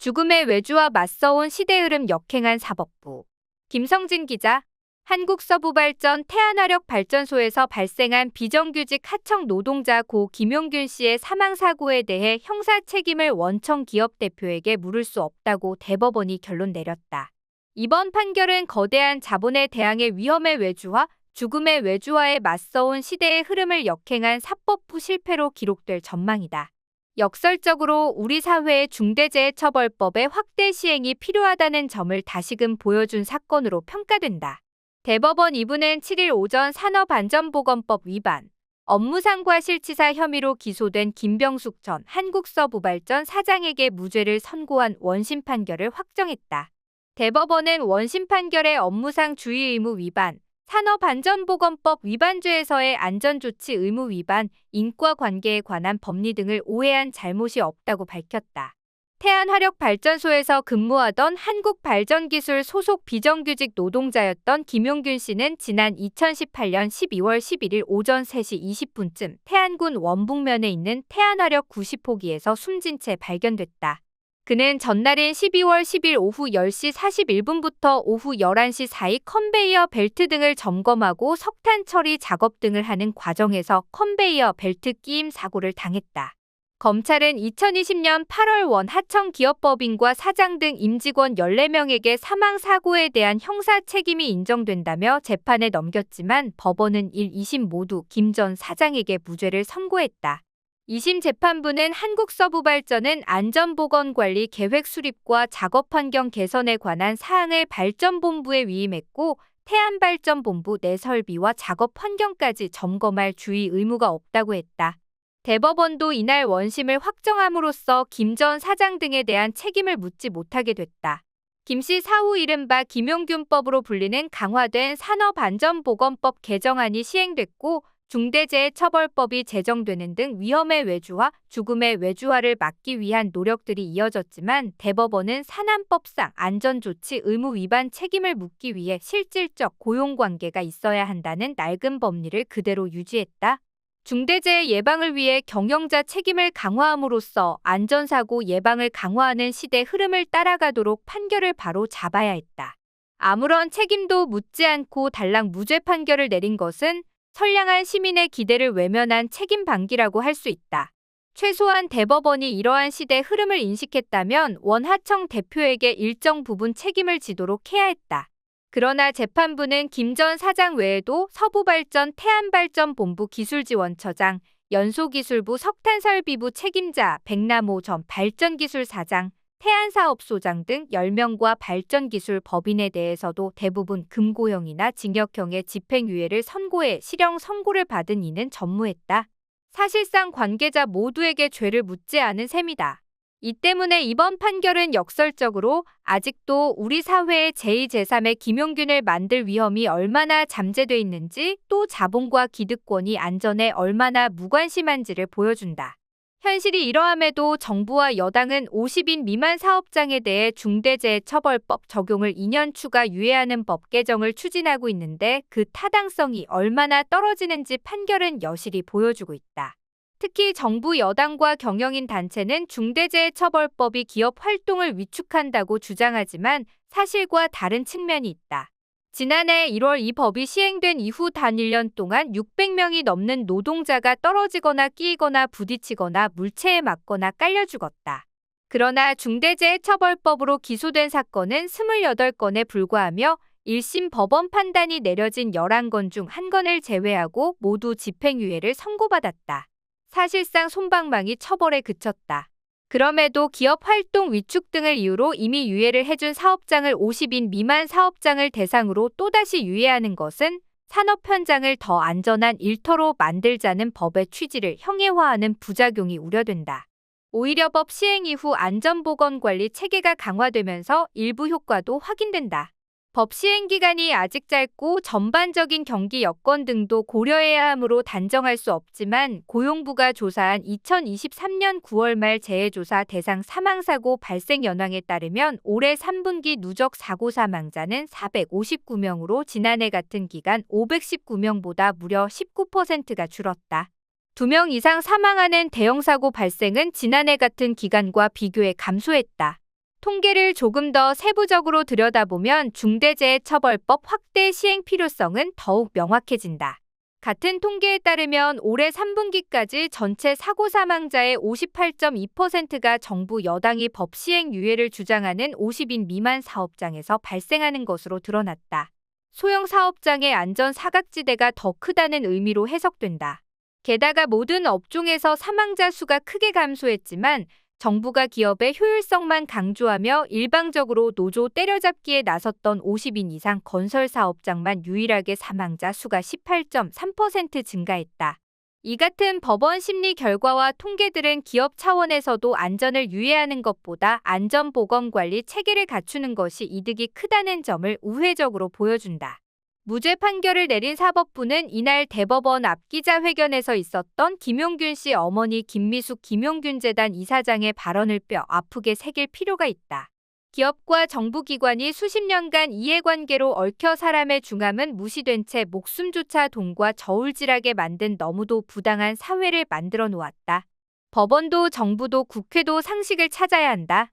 죽음의 외주와 맞서온 시대 흐름 역행한 사법부. 김성진 기자. 한국서부발전 태안화력발전소에서 발생한 비정규직 하청 노동자 고 김용균 씨의 사망사고에 대해 형사 책임을 원청 기업 대표에게 물을 수 없다고 대법원이 결론 내렸다. 이번 판결은 거대한 자본의 대항의 위험의 외주화, 죽음의 외주화에 맞서온 시대의 흐름을 역행한 사법부 실패로 기록될 전망이다. 역설적으로 우리 사회의 중대재해처벌법의 확대 시행이 필요하다는 점을 다시금 보여준 사건으로 평가된다. 대법원 2부는 7일 오전 산업안전보건법 위반, 업무상과실치사 혐의로 기소된 김병숙 전 한국서부발전 사장에게 무죄를 선고한 원심 판결을 확정했다. 대법원은 원심 판결의 업무상 주의 의무 위반, 산업안전보건법 위반죄에서의 안전조치 의무 위반, 인과관계에 관한 법리 등을 오해한 잘못이 없다고 밝혔다. 태안화력발전소에서 근무하던 한국발전기술 소속 비정규직 노동자였던 김용균 씨는 지난 2018년 12월 11일 오전 3시 20분쯤 태안군 원북면에 있는 태안화력 90호기에서 숨진 채 발견됐다. 그는 전날인 12월 10일 오후 10시 41분부터 오후 11시 사이 컨베이어 벨트 등을 점검하고 석탄 처리 작업 등을 하는 과정에서 컨베이어 벨트 끼임 사고를 당했다. 검찰은 2020년 8월 원하청기업법인과 사장 등 임직원 14명에게 사망사고에 대한 형사 책임이 인정된다며 재판에 넘겼지만 법원은 1, 2심 모두 김 전 사장에게 무죄를 선고했다. 2심 재판부는 한국서부발전은 안전보건관리 계획 수립과 작업환경 개선에 관한 사항을 발전본부에 위임했고 태안발전본부 내 설비와 작업환경까지 점검할 주의 의무가 없다고 했다. 대법원도 이날 원심을 확정함으로써 김 전 사장 등에 대한 책임을 묻지 못하게 됐다. 김 씨 사후 이른바 김용균법으로 불리는 강화된 산업안전보건법 개정안이 시행됐고 중대재해처벌법이 제정되는 등 위험의 외주화, 죽음의 외주화를 막기 위한 노력들이 이어졌지만 대법원은 산안법상 안전조치 의무 위반 책임을 묻기 위해 실질적 고용관계가 있어야 한다는 낡은 법리를 그대로 유지했다. 중대재해 예방을 위해 경영자 책임을 강화함으로써 안전사고 예방을 강화하는 시대 흐름을 따라가도록 판결을 바로 잡아야 했다. 아무런 책임도 묻지 않고 달랑 무죄 판결을 내린 것은 선량한 시민의 기대를 외면한 책임 방기라고 할 수 있다. 최소한 대법원이 이러한 시대 흐름을 인식했다면 원하청 대표에게 일정 부분 책임을 지도록 해야 했다. 그러나 재판부는 김 전 사장 외에도 서부발전 태안발전본부 기술지원처장, 연소기술부 석탄설비부 책임자 백남호 전 발전기술사장, 태안사업소장 등 10명과 발전기술 법인에 대해서도 대부분 금고형이나 징역형의 집행유예를 선고해 실형 선고를 받은 이는 전무했다. 사실상 관계자 모두에게 죄를 묻지 않은 셈이다. 이 때문에 이번 판결은 역설적으로 아직도 우리 사회의 제2, 제3의 김용균을 만들 위험이 얼마나 잠재돼 있는지 또 자본과 기득권이 안전에 얼마나 무관심한지를 보여준다. 현실이 이러함에도 정부와 여당은 50인 미만 사업장에 대해 중대재해처벌법 적용을 2년 추가 유예하는 법 개정을 추진하고 있는데 그 타당성이 얼마나 떨어지는지 판결은 여실히 보여주고 있다. 특히 정부 여당과 경영인 단체는 중대재해처벌법이 기업 활동을 위축한다고 주장하지만 사실과 다른 측면이 있다. 지난해 1월 이 법이 시행된 이후 단 1년 동안 600명이 넘는 노동자가 떨어지거나 끼이거나 부딪히거나 물체에 맞거나 깔려 죽었다. 그러나 중대재해처벌법으로 기소된 사건은 28건에 불과하며 1심 법원 판단이 내려진 11건 중 1건을 제외하고 모두 집행유예를 선고받았다. 사실상 솜방망이 처벌에 그쳤다. 그럼에도 기업 활동 위축 등을 이유로 이미 유예를 해준 사업장을 50인 미만 사업장을 대상으로 또다시 유예하는 것은 산업 현장을 더 안전한 일터로 만들자는 법의 취지를 형해화하는 부작용이 우려된다. 오히려 법 시행 이후 안전보건관리 체계가 강화되면서 일부 효과도 확인된다. 법 시행 기간이 아직 짧고 전반적인 경기 여건 등도 고려해야 하므로 단정할 수 없지만 고용부가 조사한 2023년 9월 말 재해조사 대상 사망사고 발생 연황에 따르면 올해 3분기 누적 사고 사망자는 459명으로 지난해 같은 기간 519명보다 무려 19%가 줄었다. 2명 이상 사망하는 대형사고 발생은 지난해 같은 기간과 비교해 감소했다. 통계를 조금 더 세부적으로 들여다보면 중대재해처벌법 확대 시행 필요성은 더욱 명확해진다. 같은 통계에 따르면 올해 3분기까지 전체 사고 사망자의 58.2%가 정부 여당이 법 시행 유예를 주장하는 50인 미만 사업장에서 발생하는 것으로 드러났다. 소형 사업장의 안전 사각지대가 더 크다는 의미로 해석된다. 게다가 모든 업종에서 사망자 수가 크게 감소했지만 정부가 기업의 효율성만 강조하며 일방적으로 노조 때려잡기에 나섰던 50인 이상 건설 사업장만 유일하게 사망자 수가 18.3% 증가했다. 이 같은 법원 심리 결과와 통계들은 기업 차원에서도 안전을 유예하는 것보다 안전보건관리 체계를 갖추는 것이 이득이 크다는 점을 우회적으로 보여준다. 무죄 판결을 내린 사법부는 이날 대법원 앞 기자회견에서 있었던 김용균 씨 어머니 김미숙 김용균재단 이사장의 발언을 뼈 아프게 새길 필요가 있다. 기업과 정부기관이 수십 년간 이해관계로 얽혀 사람의 중함은 무시된 채 목숨조차 돈과 저울질하게 만든 너무도 부당한 사회를 만들어 놓았다. 법원도 정부도 국회도 상식을 찾아야 한다.